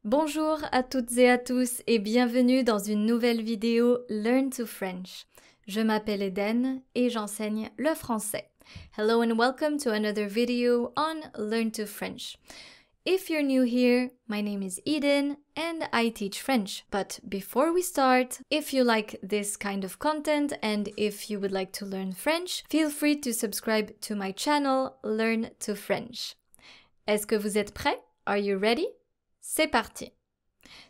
Bonjour à toutes et à tous et bienvenue dans une nouvelle vidéo Learn to French. Je m'appelle Eden et j'enseigne le français. Hello and welcome to another video on Learn to French. If you're new here, my name is Eden and I teach French. But before we start, if you like this kind of content and if you would like to learn French, feel free to subscribe to my channel Learn to French. Est-ce que vous êtes prêts? Are you ready? C'est parti!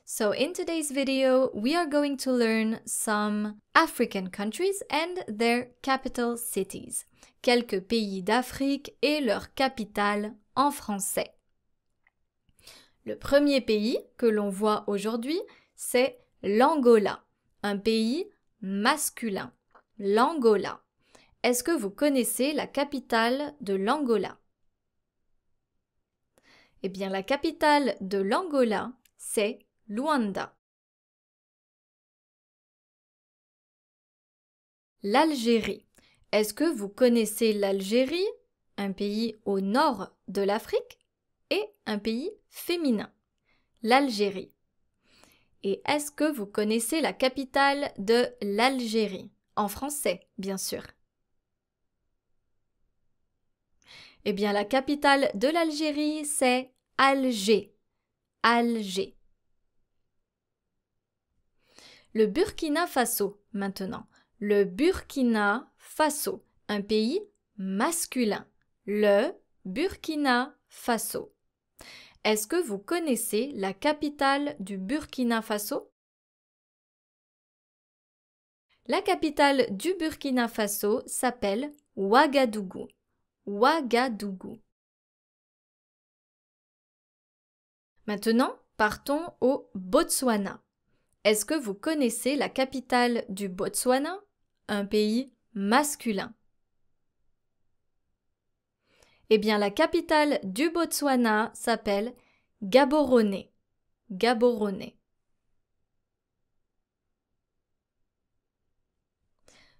So in today's video, we are going to learn some African countries and their capital cities. Quelques pays d'Afrique et leurs capitales en français. Le premier pays que l'on voit aujourd'hui, c'est l'Angola, un pays masculin. L'Angola. Est-ce que vous connaissez la capitale de l'Angola? Eh bien, la capitale de l'Angola, c'est Luanda. L'Algérie. Est-ce que vous connaissez l'Algérie, un pays au nord de l'Afrique et un pays féminin? L'Algérie. Et est-ce que vous connaissez la capitale de l'Algérie? En français, bien sûr. Eh bien, la capitale de l'Algérie, c'est Alger. Alger. Le Burkina Faso, maintenant. Le Burkina Faso, un pays masculin. Le Burkina Faso. Est-ce que vous connaissez la capitale du Burkina Faso? La capitale du Burkina Faso s'appelle Ouagadougou. Ouagadougou. Maintenant, partons au Botswana. Est-ce que vous connaissez la capitale du Botswana? Un pays masculin. Eh bien, la capitale du Botswana s'appelle Gaborone. Gaborone.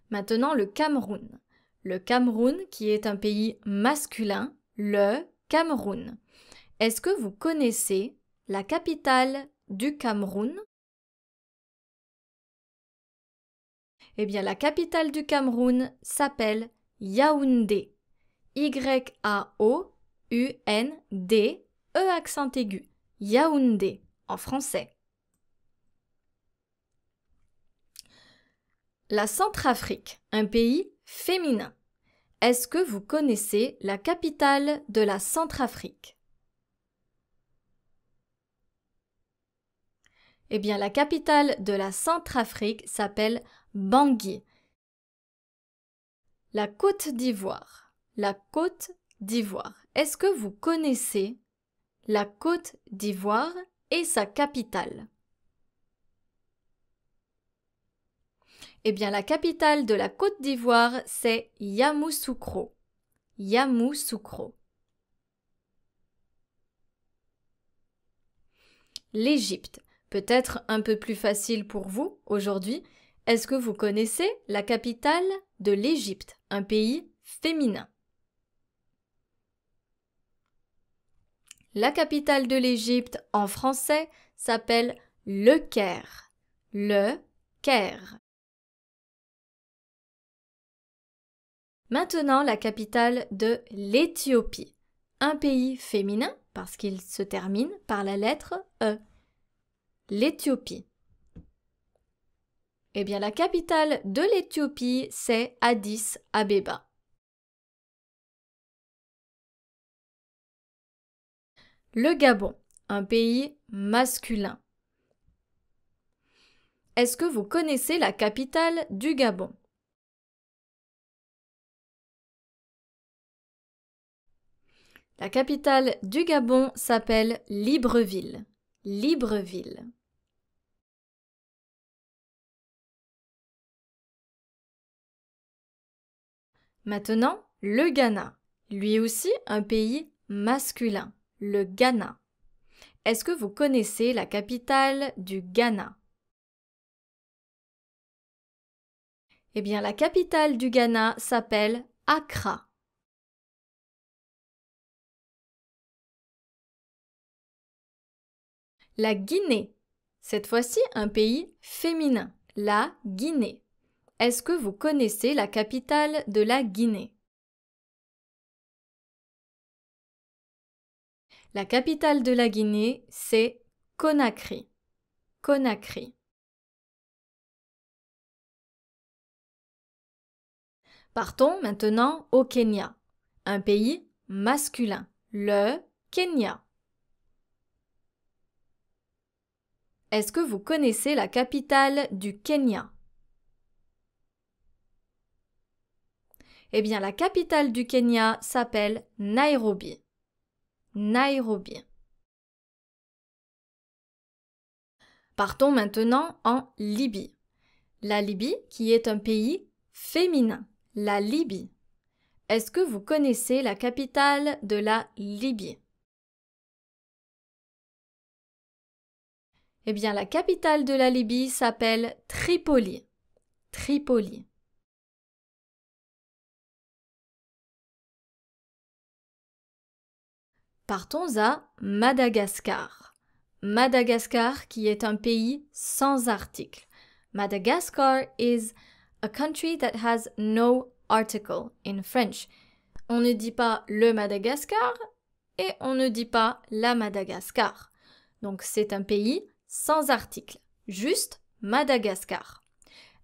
Maintenant, le Cameroun. Le Cameroun, qui est un pays masculin, le Cameroun. Est-ce que vous connaissez la capitale du Cameroun? Eh bien, la capitale du Cameroun s'appelle Yaoundé. Y-A-O-U-N-D, E accent aigu. Yaoundé, en français. La Centrafrique, un pays féminin. Est-ce que vous connaissez la capitale de la Centrafrique? Eh bien, la capitale de la Centrafrique s'appelle Bangui. La Côte d'Ivoire. La Côte d'Ivoire. Est-ce que vous connaissez la Côte d'Ivoire et sa capitale? Eh bien, la capitale de la Côte d'Ivoire, c'est Yamoussoukro. Yamoussoukro. L'Égypte. Peut-être un peu plus facile pour vous aujourd'hui. Est-ce que vous connaissez la capitale de l'Égypte, un pays féminin? La capitale de l'Égypte en français s'appelle Le Caire. Le Caire. Maintenant, la capitale de l'Éthiopie, un pays féminin parce qu'il se termine par la lettre E. L'Éthiopie. Eh bien, la capitale de l'Éthiopie, c'est Addis Abeba. Le Gabon, un pays masculin. Est-ce que vous connaissez la capitale du Gabon? La capitale du Gabon s'appelle Libreville. Libreville. Maintenant, le Ghana. Lui aussi un pays masculin. Le Ghana. Est-ce que vous connaissez la capitale du Ghana? Eh bien, la capitale du Ghana s'appelle Accra. La Guinée. Cette fois-ci, un pays féminin. La Guinée. Est-ce que vous connaissez la capitale de la Guinée? La capitale de la Guinée, c'est Conakry. Conakry. Partons maintenant au Kenya, un pays masculin, le Kenya. Est-ce que vous connaissez la capitale du Kenya? Eh bien, la capitale du Kenya s'appelle Nairobi. Nairobi. Partons maintenant en Libye. La Libye qui est un pays féminin. La Libye. Est-ce que vous connaissez la capitale de la Libye? Eh bien, la capitale de la Libye s'appelle Tripoli. Tripoli. Partons à Madagascar. Madagascar qui est un pays sans article. Madagascar is a country that has no article in French. On ne dit pas le Madagascar et on ne dit pas la Madagascar. Donc c'est un pays sans article, juste Madagascar.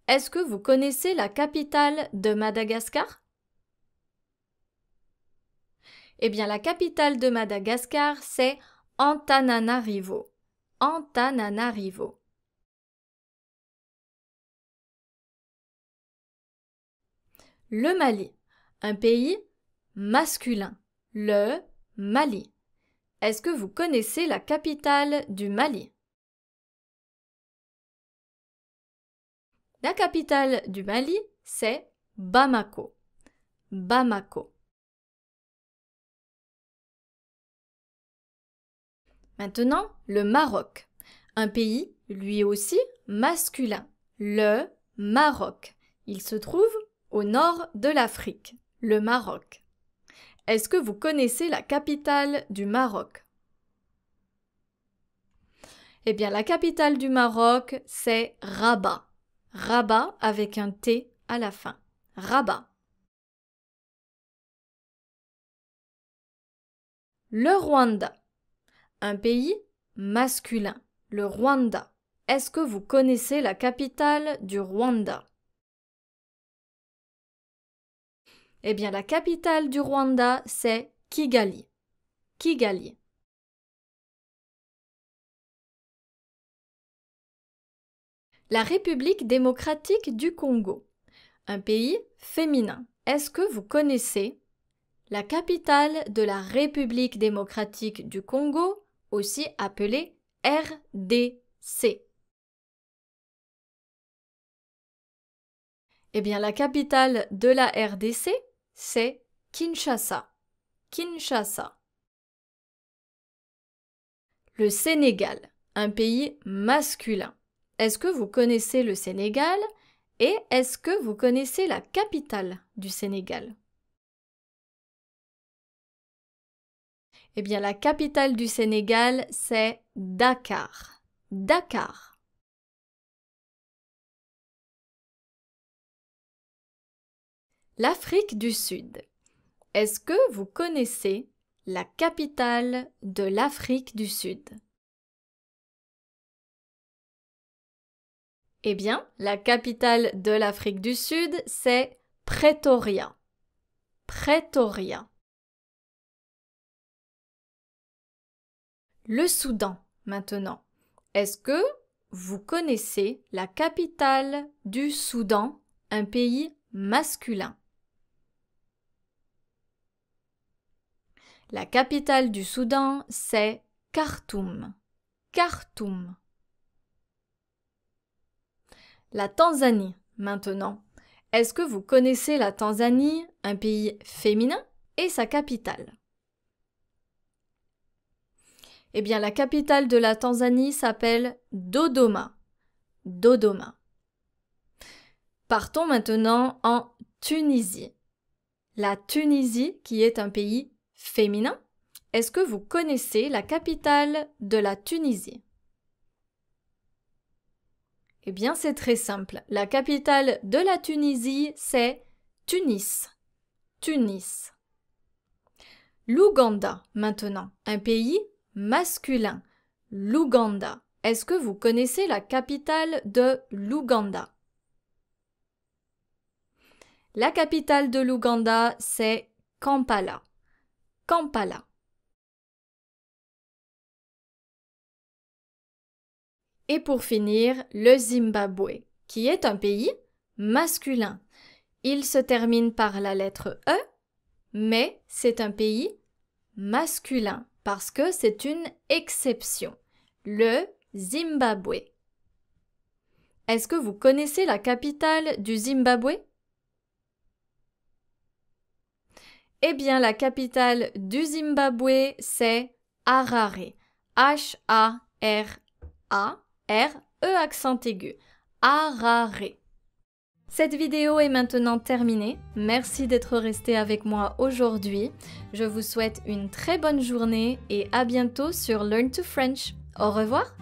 Est-ce que vous connaissez la capitale de Madagascar? Eh bien, la capitale de Madagascar, c'est Antananarivo. Antananarivo. Le Mali, un pays masculin. Le Mali. Est-ce que vous connaissez la capitale du Mali? La capitale du Mali, c'est Bamako. Bamako. Maintenant, le Maroc, un pays, lui aussi, masculin. Le Maroc. Il se trouve au nord de l'Afrique, le Maroc. Est-ce que vous connaissez la capitale du Maroc? Eh bien, la capitale du Maroc, c'est Rabat. Rabat avec un T à la fin. Rabat. Le Rwanda. Un pays masculin. Le Rwanda. Est-ce que vous connaissez la capitale du Rwanda? Eh bien, la capitale du Rwanda, c'est Kigali. Kigali. La République démocratique du Congo, un pays féminin. Est-ce que vous connaissez la capitale de la République démocratique du Congo, aussi appelée RDC? Eh bien, la capitale de la RDC, c'est Kinshasa. Kinshasa. Le Sénégal, un pays masculin. Est-ce que vous connaissez le Sénégal et est-ce que vous connaissez la capitale du Sénégal? Eh bien, la capitale du Sénégal, c'est Dakar. Dakar. L'Afrique du Sud. Est-ce que vous connaissez la capitale de l'Afrique du Sud? Eh bien, la capitale de l'Afrique du Sud, c'est Pretoria. Pretoria. Le Soudan, maintenant. Est-ce que vous connaissez la capitale du Soudan, un pays masculin? La capitale du Soudan, c'est Khartoum. Khartoum. La Tanzanie, maintenant. Est-ce que vous connaissez la Tanzanie, un pays féminin, et sa capitale? Eh bien, la capitale de la Tanzanie s'appelle Dodoma. Dodoma. Partons maintenant en Tunisie. La Tunisie, qui est un pays féminin. Est-ce que vous connaissez la capitale de la Tunisie? Eh bien, c'est très simple. La capitale de la Tunisie, c'est Tunis. Tunis. L'Ouganda, maintenant, un pays masculin. L'Ouganda. Est-ce que vous connaissez la capitale de l'Ouganda? La capitale de l'Ouganda, c'est Kampala. Kampala. Et pour finir, le Zimbabwe, qui est un pays masculin. Il se termine par la lettre E, mais c'est un pays masculin parce que c'est une exception. Le Zimbabwe. Est-ce que vous connaissez la capitale du Zimbabwe? Eh bien, la capitale du Zimbabwe, c'est Harare. H-A-R-A-R-E accent aigu. Harare. Cette vidéo est maintenant terminée. Merci d'être resté avec moi aujourd'hui. Je vous souhaite une très bonne journée et à bientôt sur Learn to French. Au revoir!